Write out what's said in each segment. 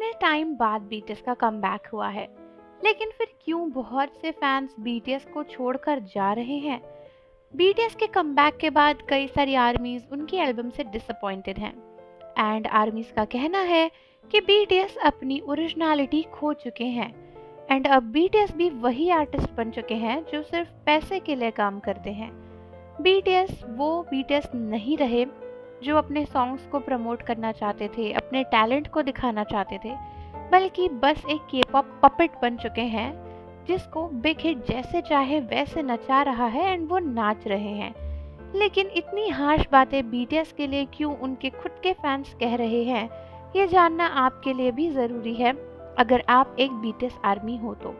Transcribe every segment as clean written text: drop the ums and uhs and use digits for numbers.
इतने टाइम बाद बीटीएस का कमबैक हुआ है, लेकिन फिर क्यों बहुत से फैंस बीटीएस को छोड़कर जा रहे हैं? बीटीएस के कमबैक के बाद कई सारी आर्मीज उनकी एल्बम से डिसअपॉइंटेड हैं एंड आर्मीज का कहना है कि बीटीएस अपनी ओरिजिनलिटी खो चुके हैं एंड अब बीटीएस भी वही आर्टिस्ट बन चुके हैं जो सिर्फ पैसे के लिए काम करते हैं। बीटीएस वो बीटीएस नहीं रहे जो अपने सॉन्ग्स को प्रमोट करना चाहते थे, अपने टैलेंट को दिखाना चाहते थे, बल्कि बस एक के-पॉप पपेट बन चुके हैं जिसको बिग हिट जैसे चाहे वैसे नचा रहा है एंड वो नाच रहे हैं। लेकिन इतनी हार्श बातें बीटीएस के लिए क्यों उनके खुद के फैंस कह रहे हैं, ये जानना आपके लिए भी ज़रूरी है अगर आप एक बीटीएस आर्मी हो तो।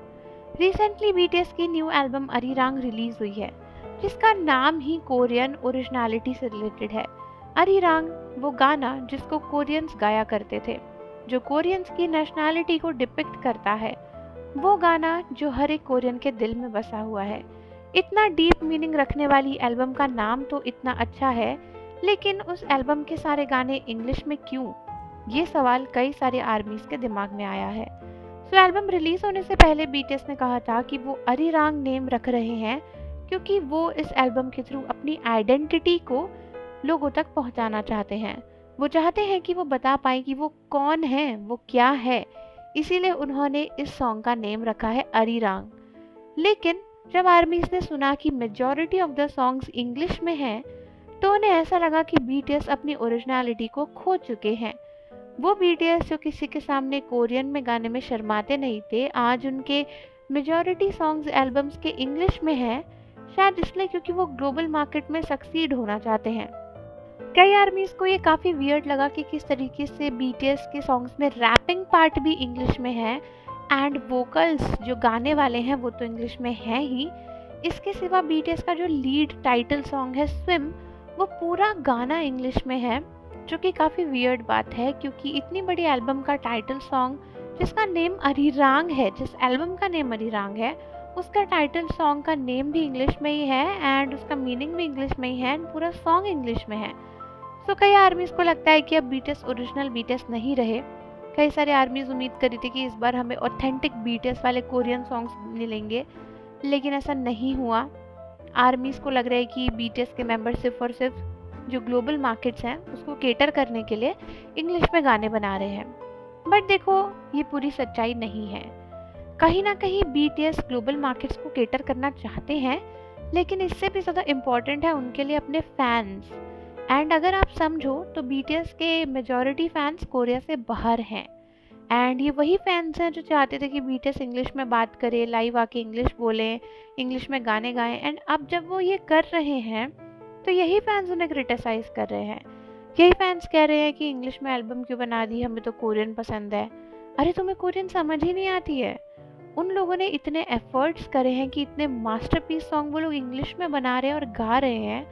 रिसेंटली बीटीएस की न्यू एल्बम अरिरांग रिलीज हुई है, जिसका नाम ही कोरियन ओरिजिनलिटी से रिलेटेड है। अरिरांग वो गाना जिसको कोरियंस गाया करते थे, जो कोरियंस की नेशनैलिटी को डिपिक्ट करता है, वो गाना जो हर एक कोरियन के दिल में बसा हुआ है। इतना डीप मीनिंग रखने वाली एल्बम का नाम तो इतना अच्छा है, लेकिन उस एल्बम के सारे गाने इंग्लिश में क्यों? ये सवाल कई सारे आर्मीज के दिमाग में आया है। सो एल्बम रिलीज होने से पहले बीटीएस ने कहा था कि वो अरिरांग नेम रख रहे हैं क्योंकि वो इस एल्बम के थ्रू अपनी आइडेंटिटी को लोगों तक पहुंचाना चाहते हैं। वो चाहते हैं कि वो बता पाए कि वो कौन है, वो क्या है, इसीलिए उन्होंने इस सॉन्ग का नेम रखा है अरिरांग। लेकिन जब आर्मीज ने सुना कि majority of the songs English में हैं, तो उन्हें ऐसा लगा कि बीटीएस अपनी ओरिजिनलिटी को खो चुके हैं। वो बीटीएस जो किसी के सामने कोरियन में गाने में शर्माते नहीं थे, आज उनके मेजॉरिटी सॉन्ग्स एल्बम्स के इंग्लिश में हैं, शायद इसलिए क्योंकि वो ग्लोबल मार्केट में सक्सीड होना चाहते हैं। कई आर्मीज को ये काफ़ी वियर्ड लगा कि किस तरीके से बीटीएस के सॉन्ग्स में रैपिंग पार्ट भी इंग्लिश में है एंड वोकल्स जो गाने वाले हैं वो तो इंग्लिश में हैं ही। इसके सिवा बीटीएस का जो लीड टाइटल सॉन्ग है स्विम, वो पूरा गाना इंग्लिश में है, जो कि काफ़ी वियर्ड बात है क्योंकि इतनी बड़ी एल्बम का टाइटल सॉन्ग जिसका नेम अरिरांग है, जिस एल्बम का नेम अरिरांग है, उसका टाइटल सॉन्ग का नेम भी इंग्लिश में ही है एंड उसका मीनिंग भी इंग्लिश में ही है एंड पूरा सॉन्ग इंग्लिश में है। सो कई आर्मीज को लगता है कि अब बीटीएस ओरिजिनल बीटीएस नहीं रहे। कई सारे आर्मीज उम्मीद करी थी कि इस बार हमें ऑथेंटिक बीटीएस वाले कोरियन सॉन्ग्स मिलेंगे, लेकिन ऐसा नहीं हुआ। आर्मीज को लग रहा है कि बीटीएस के मेंबर सिर्फ और सिर्फ जो ग्लोबल मार्केट्स हैं उसको केटर करने के लिए इंग्लिश में गाने बना रहे हैं। बट देखो, ये पूरी सच्चाई नहीं है। कहीं ना कहीं बीटीएस ग्लोबल मार्केट्स को केटर करना चाहते हैं, लेकिन इससे भी ज़्यादा इम्पोर्टेंट है उनके लिए अपने फैंस। एंड अगर आप समझो तो बीटीएस के मेजॉरिटी फैंस कोरिया से बाहर हैं एंड ये वही फैंस हैं जो चाहते थे कि बीटीएस इंग्लिश में बात करे, लाइव आके इंग्लिश बोलें, इंग्लिश में गाने गाएं। एंड अब जब वो ये कर रहे हैं तो यही फैंस उन्हें क्रिटिसाइज कर रहे हैं। यही फैंस कह रहे हैं कि इंग्लिश में एल्बम क्यों बना दी, हमें तो कोरियन पसंद है। अरे तुम्हें कोरियन समझ ही नहीं आती है? उन लोगों ने इतने एफर्ट्स करे हैं कि इतने मास्टरपीस सॉन्ग वो लोग इंग्लिश में बना रहे हैं और गा रहे हैं।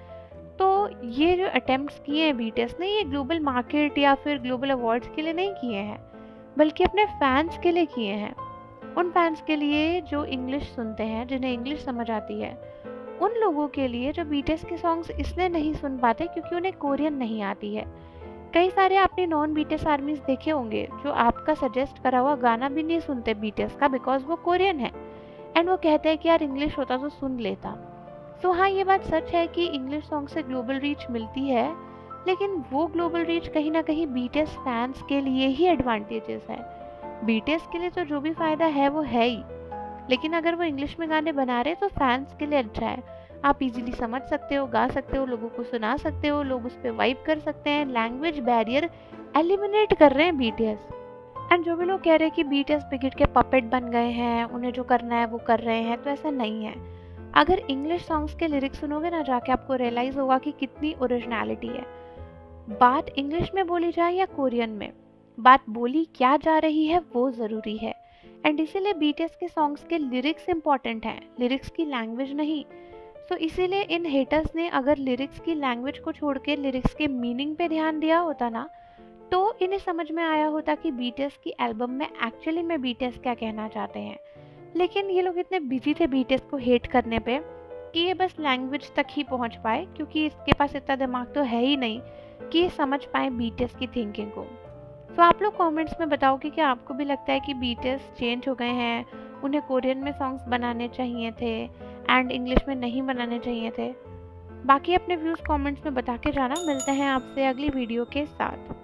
तो ये जो अटेम्प्ट्स किए हैं बीटीएस ने, ये ग्लोबल मार्केट या फिर ग्लोबल अवार्ड्स के लिए नहीं किए हैं, बल्कि अपने फैंस के लिए किए हैं। उन फैंस के लिए जो इंग्लिश सुनते हैं, जिन्हें इंग्लिश समझ आती है, उन लोगों के लिए जो बीटीएस के सॉन्ग्स इसलिए नहीं सुन पाते क्योंकि उन्हें कोरियन नहीं आती है। कई सारे आपने नॉन बीटीएस आर्मीज देखे होंगे जो आपका सजेस्ट करा हुआ गाना भी नहीं सुनते बीटीएस का, बिकॉज वो कोरियन है एंड वो कहते हैं कि यार इंग्लिश होता तो सुन लेता। तो हाँ, ये बात सच है कि इंग्लिश सॉन्ग से ग्लोबल रीच मिलती है, लेकिन वो ग्लोबल रीच कहीं ना कहीं बीटीएस फैंस के लिए ही एडवांटेजेस है। बीटीएस के लिए तो जो भी फ़ायदा है वो है ही, लेकिन अगर वो इंग्लिश में गाने बना रहे तो फैंस के लिए अच्छा है। आप इजीली समझ सकते हो, गा सकते हो, लोगों को सुना सकते हो, लोग उस पर वाइब कर सकते हैं। लैंग्वेज बैरियर एलिमिनेट कर रहे हैं बीटीएस। एंड जो भी लोग कह रहे हैं कि बीटीएस बिग हिट के पपेट बन गए हैं, उन्हें जो करना है वो कर रहे हैं, तो ऐसा नहीं है। अगर इंग्लिश सॉन्ग्स के लिरिक्स सुनोगे ना जाके, आपको रियलाइज़ होगा कि कितनी ओरिजिनलिटी है। बात इंग्लिश में बोली जाए या कोरियन में, बात बोली क्या जा रही है वो ज़रूरी है। एंड इसीलिए बीटीएस के सॉन्ग्स के लिरिक्स इंपॉर्टेंट हैं, लिरिक्स की लैंग्वेज नहीं। सो इसीलिए इन हेटर्स ने अगर लिरिक्स की लैंग्वेज को छोड़ के लिरिक्स के मीनिंग पे ध्यान दिया होता ना, तो इन्हें समझ में आया होता कि बीटीएस की एल्बम में एक्चुअली में बीटीएस क्या कहना चाहते हैं। लेकिन ये लोग इतने बिजी थे बीटीएस को हेट करने पे कि ये बस लैंग्वेज तक ही पहुंच पाए, क्योंकि इसके पास इतना दिमाग तो है ही नहीं कि ये समझ पाए बीटीएस की थिंकिंग को। सो आप लोग कमेंट्स में बताओ कि क्या आपको भी लगता है कि बीटीएस चेंज हो गए हैं, उन्हें कोरियन में सॉन्ग्स बनाने चाहिए थे एंड इंग्लिश में नहीं बनाने चाहिए थे। बाकी अपने व्यूज़ कमेंट्स में बता के जाना। मिलते हैं आपसे अगली वीडियो के साथ।